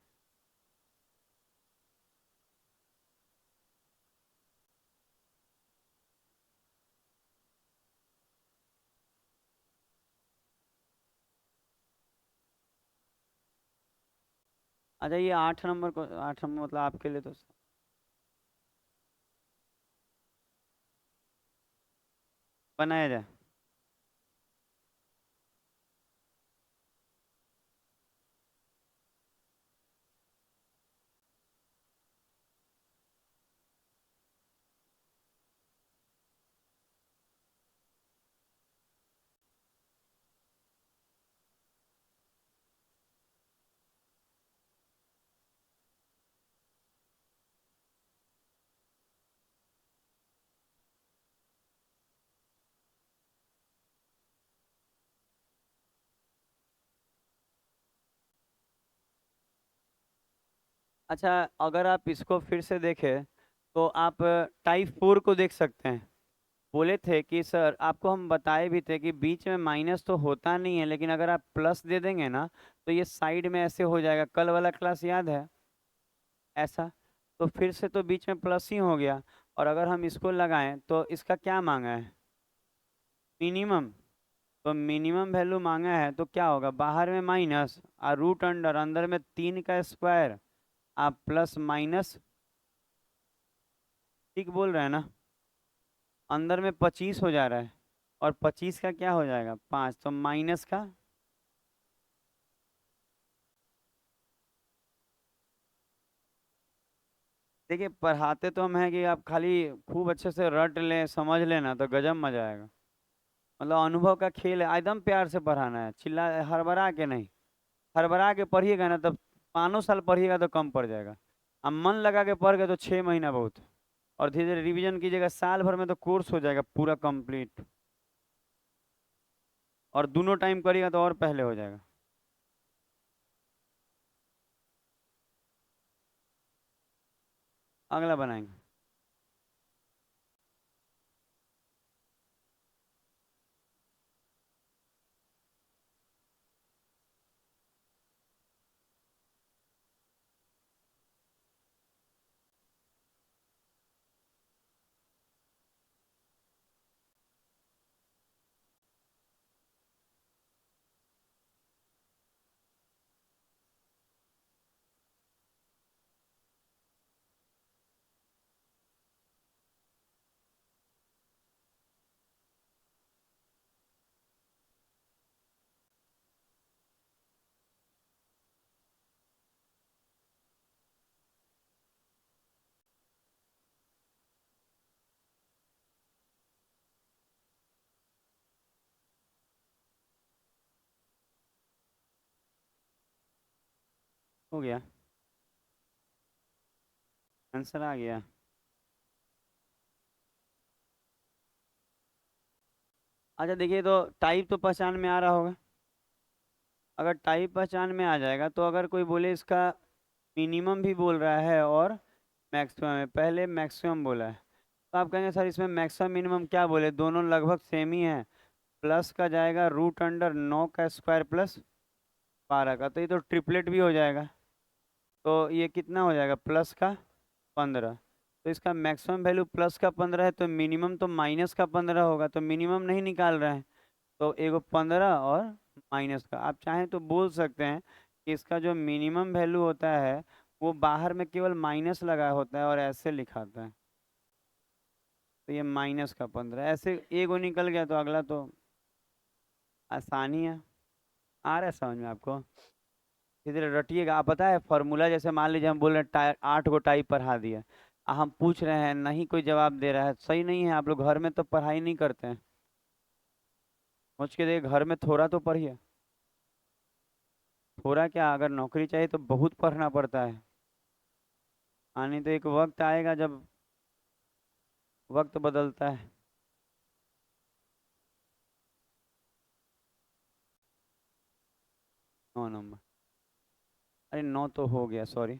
अच्छा ये 8 नंबर को, 8 नंबर मतलब आपके लिए तो बनाया जाए। अच्छा अगर आप इसको फिर से देखें तो आप टाइप 4 को देख सकते हैं। बोले थे कि सर, आपको हम बताए भी थे कि बीच में माइनस तो होता नहीं है, लेकिन अगर आप प्लस दे देंगे ना तो ये साइड में ऐसे हो जाएगा। कल वाला क्लास याद है ऐसा, तो फिर से तो बीच में प्लस ही हो गया। और अगर हम इसको लगाएं तो इसका क्या मांगा है, मिनिमम। तो मिनिमम वैल्यू मांगा है तो क्या होगा, बाहर में माइनस और रूट अंडर, अंदर में 3 का स्क्वायर, आप प्लस माइनस, ठीक बोल रहे हैं ना। अंदर में 25 हो जा रहा है, और 25 का क्या हो जाएगा 5, तो माइनस का, देखिए पढ़ाते तो हम हैं कि आप खाली खूब अच्छे से रट लें समझ लेना तो गजब मजा आएगा। मतलब अनुभव का खेल है, एकदम प्यार से पढ़ाना है, चिल्ला हड़बड़ा के नहीं। हड़बड़ा के पढ़िएगा ना तब 5 साल पढ़िएगा तो कम पड़ जाएगा। अब मन लगा के पढ़ गए तो 6 महीना बहुत है। और धीरे धीरे रिवीजन कीजिएगा, साल भर में तो कोर्स हो जाएगा पूरा कंप्लीट। और दोनों टाइम करिएगा तो और पहले हो जाएगा। अगला बनाएंगे। हो गया, आंसर आ गया। अच्छा देखिए, तो टाइप तो पहचान में आ रहा होगा। अगर टाइप पहचान में आ जाएगा तो अगर कोई बोले इसका मिनिमम भी बोल रहा है और मैक्सिमम है, पहले मैक्सिमम बोला है, तो आप कहेंगे सर इसमें मैक्सिमम मिनिमम क्या बोले, दोनों लगभग सेम ही है। प्लस का जाएगा रूट अंडर 9 का स्क्वायर प्लस 12 का, तो ये तो ट्रिपलेट भी हो जाएगा। तो ये कितना हो जाएगा प्लस का 15। तो इसका मैक्सिमम वैल्यू प्लस का 15 है, तो मिनिमम तो माइनस का 15 होगा, तो मिनिमम नहीं निकाल रहे हैं। तो एगो 15 और माइनस का, आप चाहें तो बोल सकते हैं कि इसका जो मिनिमम वैल्यू होता है वो बाहर में केवल माइनस लगा होता है और ऐसे लिखाता है। तो ये माइनस का 15 ऐसे एगो निकल गया, तो अगला तो आसानी है। आ रहा है समझ में आपको? धीरे धीरे रटिएगा। आप पता है फॉर्मूला, जैसे मान लीजिए हम बोल रहे हैं 8 गो टाइप पढ़ा दिया, हम पूछ रहे हैं नहीं कोई जवाब दे रहा है, सही नहीं है। आप लोग घर में तो पढ़ाई नहीं करते हैं, सोच के देखिए घर में थोड़ा तो पढ़िए। थोड़ा क्या, अगर नौकरी चाहिए तो बहुत पढ़ना पड़ता है। आने तो एक वक्त आएगा जब वक्त बदलता है। 9 नंबर, अरे 9 तो हो गया सॉरी।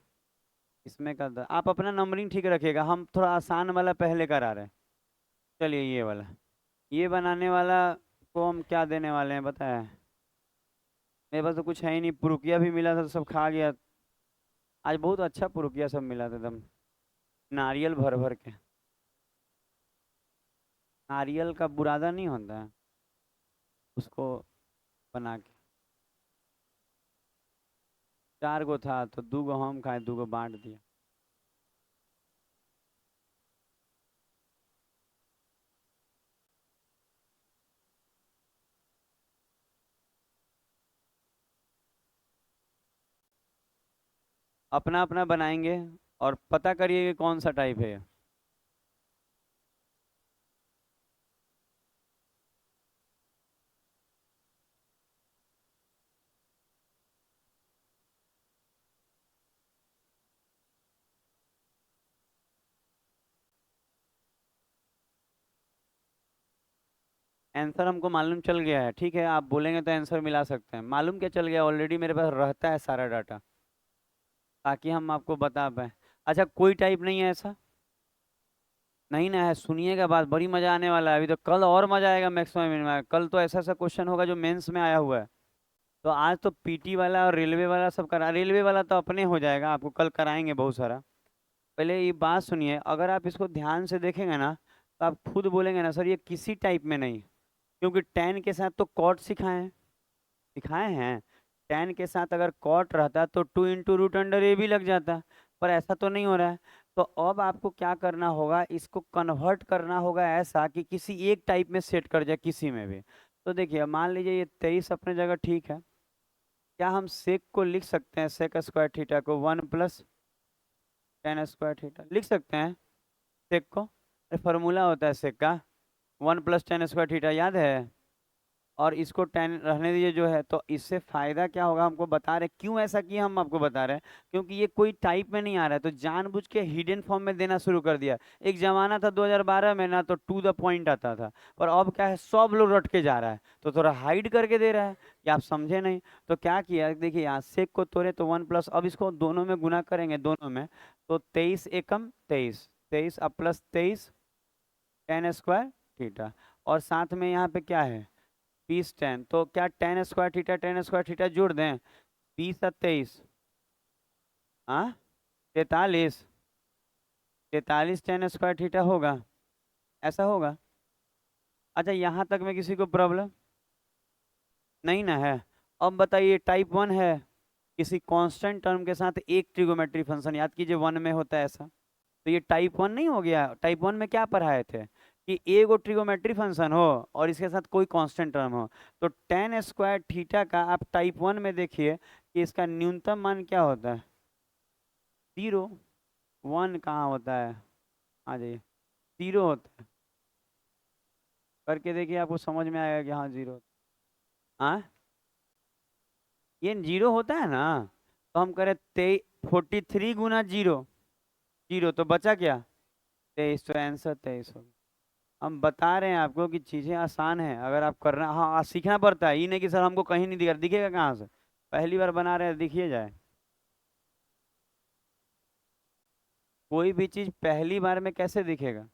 इसमें का आप अपना नंबरिंग ठीक रखिएगा, हम थोड़ा आसान वाला पहले करा रहे हैं। चलिए ये वाला, ये बनाने वाला को हम क्या देने वाले हैं बताया। मेरे पास तो कुछ है ही नहीं, पुरुकिया भी मिला था तो सब खा गया। आज बहुत अच्छा पुरुकिया सब मिला था एकदम, नारियल भर भर के। नारियल का बुरादा नहीं होता है, उसको बना के। 4 गो था तो 2 गो हम खाए, 2 गो बांट दिया। अपना अपना बनाएंगे और पता करिए कि कौन सा टाइप है। आंसर हमको मालूम चल गया है, ठीक है आप बोलेंगे तो आंसर मिला सकते हैं। मालूम क्या चल गया, ऑलरेडी मेरे पास रहता है सारा डाटा, ताकि हम आपको बता पाए। अच्छा कोई टाइप नहीं है ऐसा? नहीं ना है, सुनिएगा बात, बड़ी मजा आने वाला है। अभी तो कल और मजा आएगा, मैक्सिमम मिनिमम। कल तो ऐसा ऐसा क्वेश्चन होगा जो मेंस में आया हुआ है। तो आज तो पीटी वाला और रेलवे वाला सब करा, रेलवे वाला तो अपने हो जाएगा, आपको कल कराएंगे बहुत सारा। पहले ये बात सुनिए, अगर आप इसको ध्यान से देखेंगे ना तो आप खुद बोलेंगे ना सर ये किसी टाइप में नहीं। क्योंकि टेन के साथ तो कॉट सिखाए हैं, सिखाए हैं। टेन के साथ अगर कॉट रहता तो 2 इंटू रूट अंडर ए भी लग जाता, पर ऐसा तो नहीं हो रहा है। तो अब आपको क्या करना होगा, इसको कन्वर्ट करना होगा ऐसा कि किसी एक टाइप में सेट कर जाए किसी में भी। तो देखिए मान लीजिए ये 23 अपने जगह ठीक है, क्या हम सेक को लिख सकते हैं, सेक स्क्वायर थीटा को 1 + tan² थीटा लिख सकते हैं सेक को? अरे फार्मूला होता है सेक का 1 + tan² थीटा, याद है? और इसको टेन रहने दीजिए जो है। तो इससे फायदा क्या होगा, हमको बता रहे क्यों ऐसा किया, हम आपको बता रहे हैं क्योंकि ये कोई टाइप में नहीं आ रहा है, तो जानबूझ के हिडन फॉर्म में देना शुरू कर दिया। एक जमाना था 2012 में ना, तो टू द पॉइंट आता था, पर अब क्या है, सब लोग रट के जा रहा है, तो थोड़ा हाइड करके दे रहा है कि आप समझे नहीं। तो क्या किया, देखिए यहाँ सेक को तोड़े तो 1+, अब इसको दोनों में गुना करेंगे दोनों में, तो 23 एकम 23, 23 अब +23 tan² थीटा, और साथ में यहाँ पे क्या है 20 tan, तो क्या tan² थीटा जोड़ दें, 20 और 23, हाँ 43, 43 tan² थीटा होगा, ऐसा होगा। अच्छा यहाँ तक में किसी को प्रॉब्लम नहीं ना है? अब बताइए टाइप 1 है, किसी कांस्टेंट टर्म के साथ एक ट्रिगोमेट्री फंक्शन, याद कीजिए 1 में होता है ऐसा, तो ये टाइप 1 नहीं हो गया? टाइप 1 में क्या पढ़ाए थे कि एगो ट्रिगोमेट्री फंक्शन हो और इसके साथ कोई कांस्टेंट टर्म हो। तो tan² थीटा का आप टाइप 1 में देखिए कि इसका न्यूनतम मान क्या होता है, 0। 1 कहाँ होता है, आ जाइए, 0 होता है, करके देखिए आपको समझ में आएगा कि हाँ 0। हाँ ये 0 होता है ना, तो हम करें 43 गुना 0, 0 तो बचा क्या 23, तो आंसर 23 होगा। हम बता रहे हैं आपको कि चीज़ें आसान हैं, अगर आप करना, हाँ सीखना पड़ता है, ये नहीं कि सर हमको कहीं नहीं दिखेगा, दिखेगा कहाँ से, पहली बार बना रहे हैं, दिखिए जाए। कोई भी चीज़ पहली बार में कैसे दिखेगा?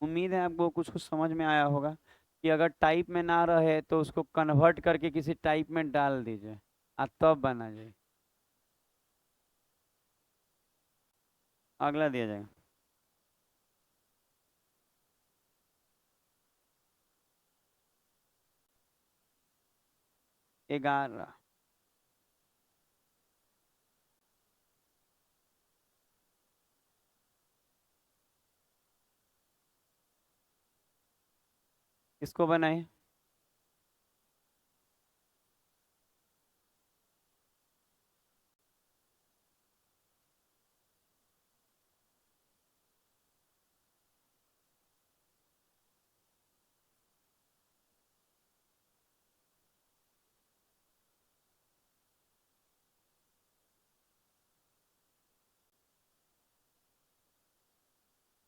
उम्मीद है आपको कुछ कुछ समझ में आया होगा कि अगर टाइप में ना रहे तो उसको कन्वर्ट करके किसी टाइप में डाल दीजिए, तब बना जाए। अगला दिया जाएगा। 11, इसको बनाए,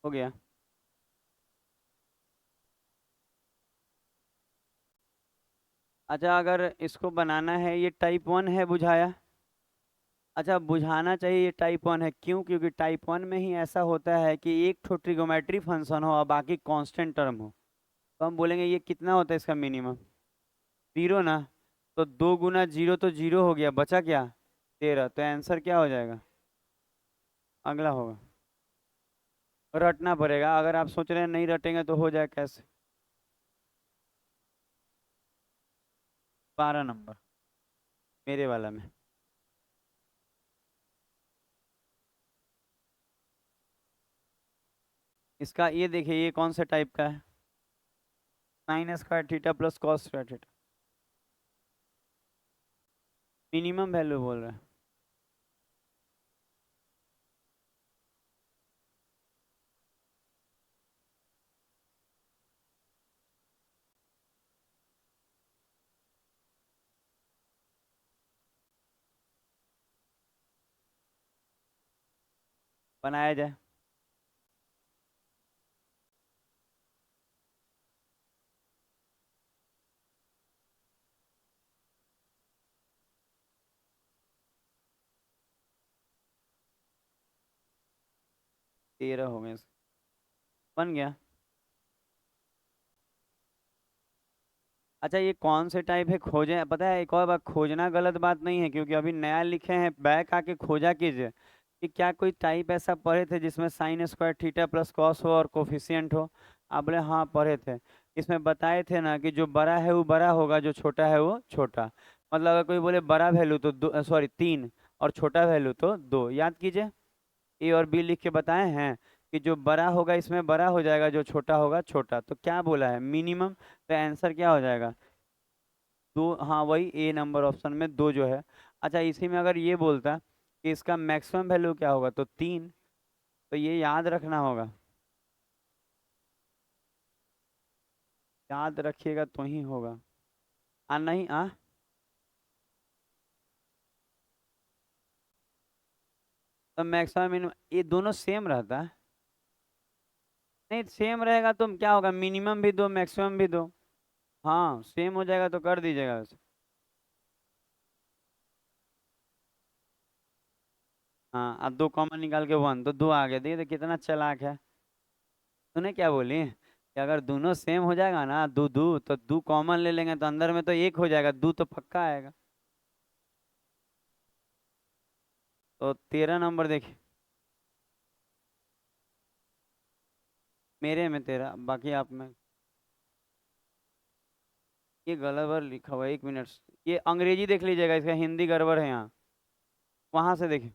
हो गया। अच्छा अगर इसको बनाना है, ये टाइप 1 है, बुझाया? अच्छा बुझाना चाहिए, ये टाइप 1 है क्यों, क्योंकि टाइप 1 में ही ऐसा होता है कि एक ठो ट्रिगोमेट्री फंक्शन हो और बाकी कांस्टेंट टर्म हो। तो हम बोलेंगे ये कितना होता है इसका मिनिमम, 0 ना, तो 2 गुना 0 तो 0 हो गया, बचा क्या 13, तो आंसर क्या हो जाएगा, अगला होगा। रटना पड़ेगा, अगर आप सोच रहे हैं नहीं रटेंगे तो हो जाए कैसे। 12 नंबर मेरे वाला में। इसका ये देखिए, ये कौन से टाइप का है, sin² theta plus cos² theta, minimum value बोल रहा है। बनाया जाए, तेरह हो गए, बन गया। अच्छा ये कौन से टाइप है खोजें, पता है एक और बात, खोजना गलत बात नहीं है, क्योंकि अभी नया लिखे हैं, बैक आके खोजा कीजिए कि क्या कोई टाइप ऐसा पढ़े थे जिसमें sin² थीटा प्लस कॉस हो और कोफिशिएंट हो। आप बोले हाँ पढ़े थे। इसमें बताए थे ना कि जो बड़ा है वो बड़ा होगा, जो छोटा है वो छोटा। मतलब अगर कोई बोले बड़ा वैल्यू तो दो, सॉरी 3, और छोटा वैल्यू तो 2, याद कीजिए। ए और बी लिख के बताए हैं कि जो बड़ा होगा इसमें बड़ा हो जाएगा, जो छोटा होगा छोटा। तो क्या बोला है, मिनिमम। तो आंसर क्या हो जाएगा, 2। हाँ वही ए नंबर ऑप्शन में 2 जो है। अच्छा इसी में अगर ये बोलता कि इसका मैक्सिमम वैल्यू क्या होगा, तो 3। तो ये याद रखना होगा, याद रखिएगा तो ही होगा। नहीं तो मैक्सिमम मिनिमम ये दोनों सेम रहता है। नहीं सेम रहेगा तो क्या होगा, मिनिमम भी 2 मैक्सिमम भी 2। हाँ सेम हो जाएगा तो कर दीजिएगा वैसे। हाँ अब 2 कॉमन निकाल के 1, तो 2 आ गया। देखिए तो कितना चालाक है। तूने क्या बोली कि अगर दोनों सेम हो जाएगा ना, दो दो, तो दो कॉमन ले लेंगे तो अंदर में तो एक हो जाएगा, दो तो पक्का आएगा। तो 13 नंबर देखिए, मेरे में 13, बाकी आप में। ये गलत बार लिखा हुआ है, 1 मिनट। ये अंग्रेजी देख लीजिएगा, इसका हिंदी गड़बड़ है यहाँ। वहां से देखिए,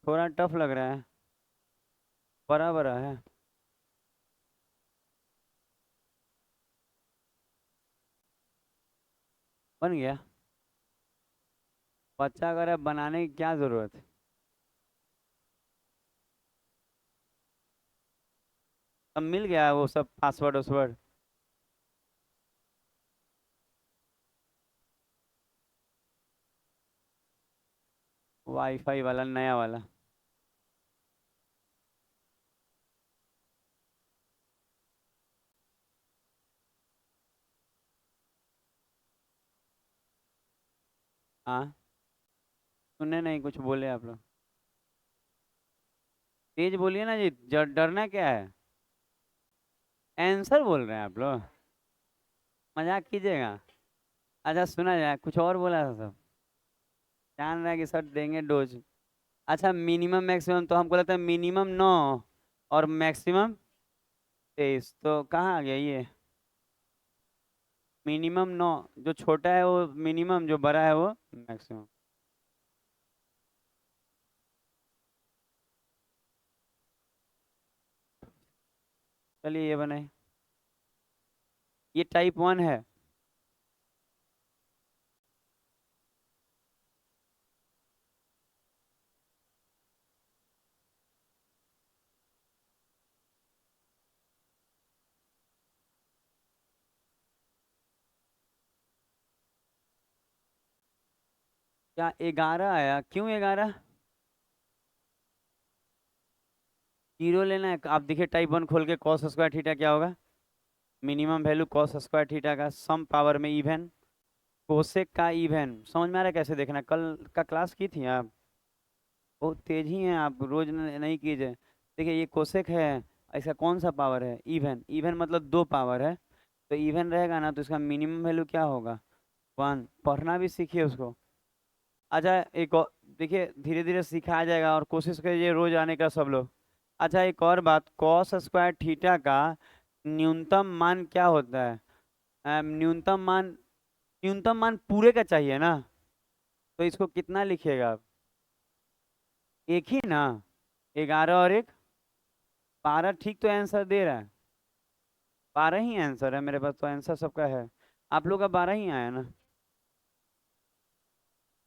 थोड़ा टफ लग रहा है। बड़ा बड़ा है। बन गया। बच्चा अगर है बनाने की क्या जरूरत है। अब मिल गया वो सब पासवर्ड वासवर्ड। वाईफाई वाला नया वाला। हाँ सुने नहीं कुछ बोले आप लोग। तेज बोलिए ना जी, डरना क्या है। आंसर बोल रहे हैं आप लोग, मजाक कीजिएगा। अच्छा सुना जाए, कुछ और बोला था सब। जान रहा है कि सर देंगे डोज। अच्छा मिनिमम मैक्सिमम, तो हमको लगता है मिनिमम 9 और मैक्सिमम 23। तो कहाँ आ गया ये, मिनिमम 9, जो छोटा है वो मिनिमम, जो बड़ा है वो मैक्सिमम। चलिए ये बनाए, ये टाइप 1 है। क्या 11 आया, क्यों 11। जीरो लेना है। आप देखिए टाइप 1 खोल के, कॉस स्क्वायर थीटा क्या होगा, minimum value cos square theta का सम पावर में इवन, कोसेक का इवन। समझ में आ रहा है कैसे देखना, कल का क्लास की थी आप। बहुत तेज ही हैं आप, रोज नहीं कीजिए। देखिए ये कोसेक है, इसका कौन सा पावर है, इवन। इवन मतलब 2 पावर है, तो इवन रहेगा ना तो इसका मिनिमम वैल्यू क्या होगा, 1। पढ़ना भी सीखिए उसको। अच्छा एक और देखिए, धीरे धीरे सिखाया जाएगा, और कोशिश करिए रोज आने का सब लोग। अच्छा एक और बात, कॉस स्क्वायर थीटा का न्यूनतम मान क्या होता है। न्यूनतम मान, न्यूनतम मान पूरे का चाहिए ना, तो इसको कितना लिखिएगा आप, एक ही ना, 11 और एक 12, ठीक तो आंसर दे रहा है। 12 ही आंसर है मेरे पास, तो आंसर सबका है। आप लोग का 12 ही आया ना,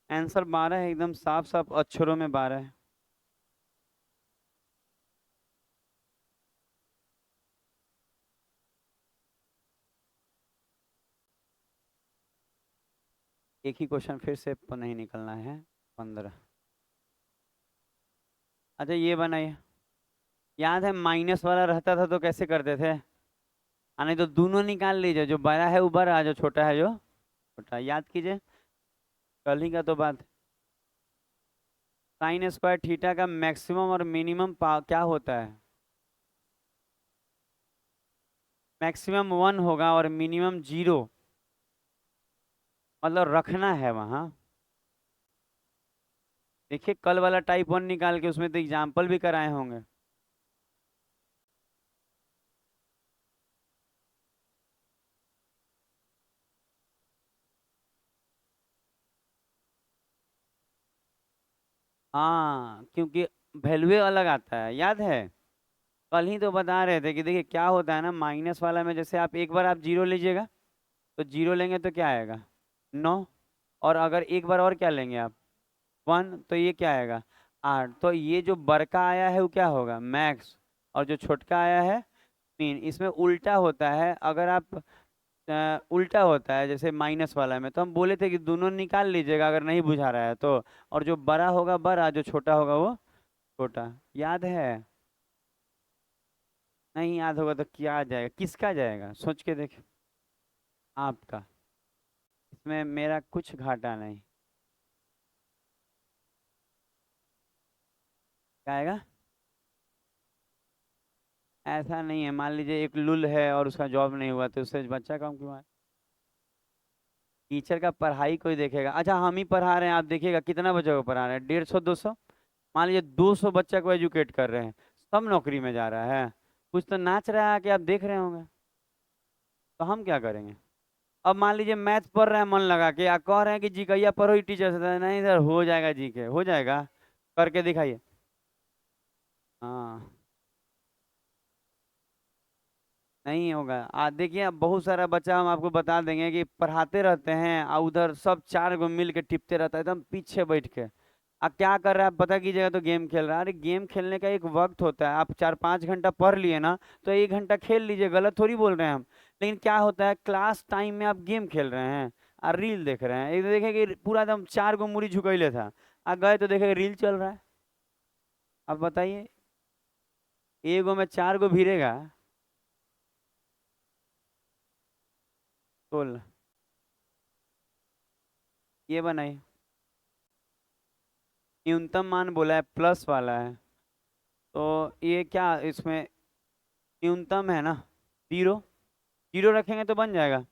आंसर 12 है, एकदम साफ साफ अक्षरों में 12 है। एक ही क्वेश्चन फिर से नहीं निकलना है, 15। अच्छा ये बनाइए, याद है माइनस वाला रहता था तो कैसे करते थे। नहीं तो दोनों निकाल लीजिए, जो बड़ा है वो बड़ा, जो छोटा है जो छोटा, याद कीजिए। कल ही का तो बात। साइन स्क्वायर थीटा का मैक्सिमम और मिनिमम क्या होता है, मैक्सिमम 1 होगा और मिनिमम 0। मतलब रखना है वहाँ। देखिए कल वाला टाइप 1 निकाल के, उसमें तो एग्जाम्पल भी कराए होंगे। हाँ, क्योंकि वैल्यू अलग आता है, याद है। कल ही तो बता रहे थे कि देखिए क्या होता है ना, माइनस वाला में जैसे आप एक बार आप जीरो लीजिएगा, तो जीरो लेंगे तो क्या आएगा, 9। और अगर एक बार और क्या लेंगे आप, 1, तो ये क्या आएगा, 8। तो ये जो बड़का आया है वो क्या होगा, मैक्स। और जो छोटका आया है मीन। इसमें उल्टा होता है, अगर आप उल्टा होता है जैसे माइनस वाला में, तो हम बोले थे कि दोनों निकाल लीजिएगा अगर नहीं बुझा रहा है तो। और जो बड़ा होगा बड़ा, जो छोटा होगा वो छोटा। याद है। नहीं याद होगा तो क्या जाएगा, किसका जाएगा, सोच के देख। आपका। इसमें मेरा कुछ घाटा नहीं। क्या आएगा। ऐसा नहीं है, मान लीजिए एक लुल है और उसका जॉब नहीं हुआ तो उससे बच्चा कम क्यों आए। टीचर का पढ़ाई कोई देखेगा, अच्छा हम ही पढ़ा रहे हैं, आप देखिएगा कितना बच्चा को पढ़ा रहे हैं, 150 200। मान लीजिए 200 बच्चा को एजुकेट कर रहे हैं, सब नौकरी में जा रहा है। कुछ तो नाच रहा है कि आप देख रहे होंगे। तो हम क्या करेंगे। अब मान लीजिए मैथ पढ़ रहे हैं मन लगा के, या कह रहे हैं कि जीकैया पढ़ो ही टीचर से, नहीं सर हो जाएगा, जीके हो जाएगा। करके दिखाइए। हाँ। नहीं होगा। देखिए अब बहुत सारा बच्चा हम आपको बता देंगे कि पढ़ाते रहते हैं और उधर सब चार गो मिल के टिपते रहता है एकदम पीछे बैठ के। क्या कर रहा है पता कीजिएगा तो गेम खेल रहा है। अरे गेम खेलने का एक वक्त होता है, आप 4 5 घंटा पढ़ लिए ना, तो 1 घंटा खेल लीजिए, गलत थोड़ी बोल रहे हैं हम। लेकिन क्या होता है क्लास टाइम में आप गेम खेल रहे हैं और रील देख रहे हैं, एक तो देखे कि पूरा एकदम 4 गो मुड़ी झुकैले था, गए तो देखे रील चल रहा है। अब बताइए, एगो में 4 गो भिड़ेगा। बोल। ये बनाइए। न्यूनतम मान बोला है, प्लस वाला है। तो ये क्या इसमें न्यूनतम है ना, 0। 0 रखेंगे तो बन जाएगा।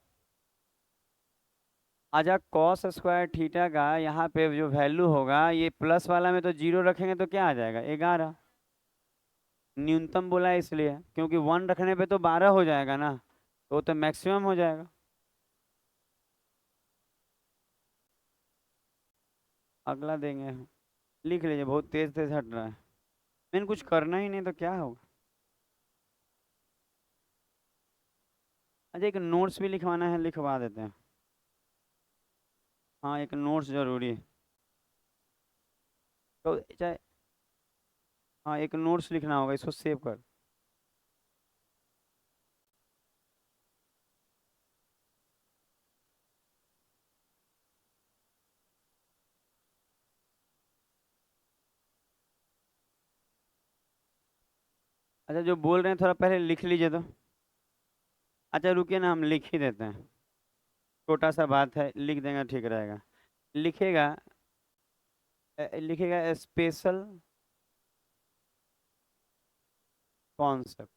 अच्छा कॉस स्क्वायर थीटा का यहाँ पे जो वैल्यू होगा, ये प्लस वाला में तो 0 रखेंगे तो क्या आ जाएगा, 11। न्यूनतम बोला है इसलिए क्योंकि 1 रखने पे तो 12 हो जाएगा ना, तो वो तो मैक्सिमम हो जाएगा। अगला देंगे। लिख लीजिए, बहुत तेज तेज हट रहा है। मैंने कुछ करना ही नहीं तो क्या होगा। अच्छा एक नोट्स भी लिखवाना है, लिखवा देते हैं। हाँ एक नोट्स जरूरी है। तो चाहे, हाँ एक नोट्स लिखना होगा, इसको सेव कर। अच्छा जो बोल रहे हैं थोड़ा पहले लिख लीजिए तो। अच्छा रुकिए ना, हम लिख ही देते हैं। छोटा सा बात है, लिख देंगे ठीक रहेगा। लिखेगा, लिखेगा स्पेशल कॉन्सेप्ट।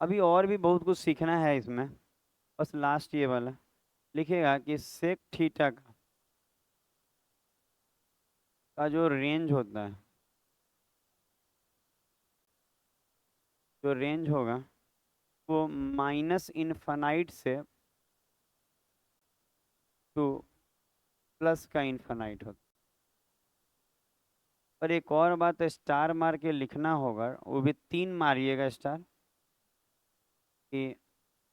अभी और भी बहुत कुछ सीखना है इसमें, बस लास्ट ये वाला। लिखेगा कि सेक थीटा का जो रेंज होता है, जो रेंज होगा वो माइनस इनफाइनाइट से टू प्लस का इनफाइनाइट होता है। और एक और बात, स्टार मार के लिखना होगा, वो भी 3 मारिएगा स्टार, कि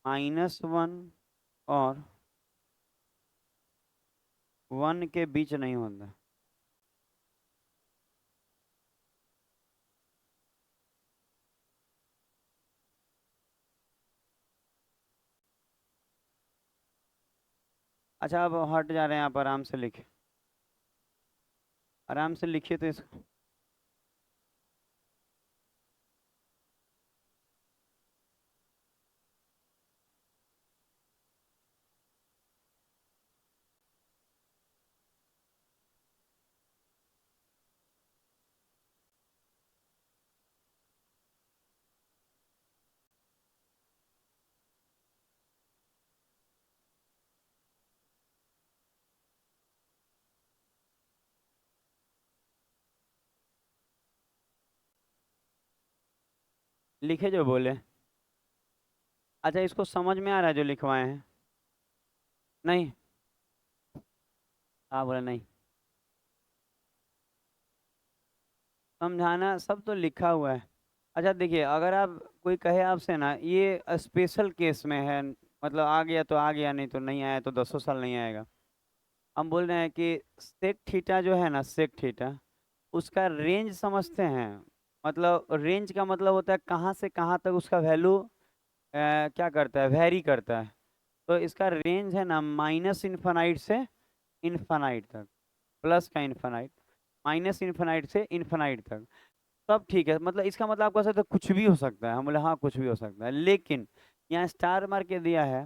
-1 और 1 के बीच नहीं होता। अच्छा अब हट जा रहे हैं, आप आराम से लिखे, आराम से लिखिए तो इसको। लिखे जो बोले। अच्छा इसको समझ में आ रहा है जो लिखवाए हैं। नहीं। हाँ बोला नहीं, समझाना सब तो लिखा हुआ है। अच्छा देखिए, अगर आप कोई कहे आपसे ना ये स्पेशल केस में है, मतलब आ गया तो आ गया, नहीं तो नहीं आया तो 10 साल नहीं आएगा। हम बोल रहे हैं कि सेक थीटा जो है ना, सेक थीटा, उसका रेंज समझते हैं। मतलब रेंज का मतलब होता है कहाँ से कहाँ तक उसका वैल्यू क्या करता है, वेरी करता है। तो इसका रेंज है ना माइनस इन्फानाइट से इन्फानाइट तक, प्लस का इन्फानाइट, माइनस इन्फानाइट से इन्फानाइट तक। सब ठीक है, मतलब इसका मतलब आप कह सकते हो कुछ भी हो सकता है। हम बोले हाँ कुछ भी हो सकता है, लेकिन यहाँ स्टार मार के दिया है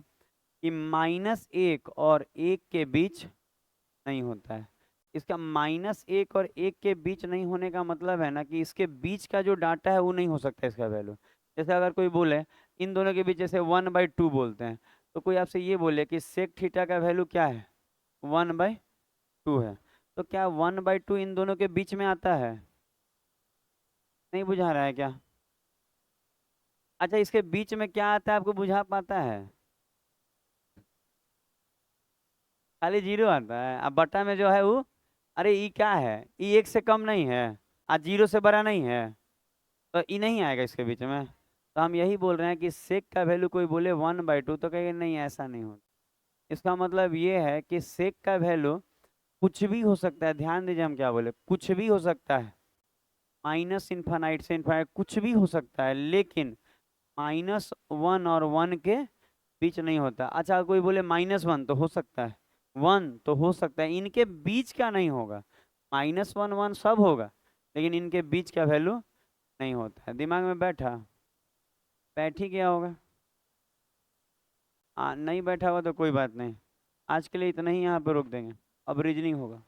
कि -1 और 1 के बीच नहीं होता है। इसका -1 और 1 के बीच नहीं होने का मतलब है ना कि इसके बीच का जो डाटा है वो नहीं हो सकता इसका वैल्यू। जैसे अगर कोई बोले इन दोनों के बीच, जैसे 1/2 बोलते हैं, तो कोई आपसे ये बोले कि सेक थीटा का वैल्यू क्या है, 1/2 है, तो क्या 1/2 इन दोनों के बीच में आता है? नहीं बुझा रहा है क्या? अच्छा इसके बीच में क्या आता है, आपको बुझा पाता है? खाली जीरो आता है। अब बटा में जो है वो, अरे ई क्या है, ई 1 से कम नहीं है, आज 0 से बड़ा नहीं है, तो ई नहीं आएगा इसके बीच में। तो हम यही बोल रहे हैं कि सेक का वैल्यू कोई बोले 1/2 तो कहेंगे नहीं ऐसा नहीं होता। इसका मतलब ये है कि सेक का वैल्यू कुछ भी हो सकता है। ध्यान दीजिए हम क्या बोले, कुछ भी हो सकता है, माइनस इन्फानाइट से इन्फानाइट कुछ भी हो सकता है, लेकिन -1 और 1 के बीच नहीं होता। अच्छा कोई बोले -1 तो हो सकता है, 1 तो हो सकता है, इनके बीच का नहीं होगा। -1 1 सब होगा, लेकिन इनके बीच का वैल्यू नहीं होता है। दिमाग में बैठा? बैठ ही गया होगा। नहीं बैठा हुआ तो कोई बात नहीं, आज के लिए इतना ही यहाँ पे रोक देंगे, अब रीजनिंग होगा।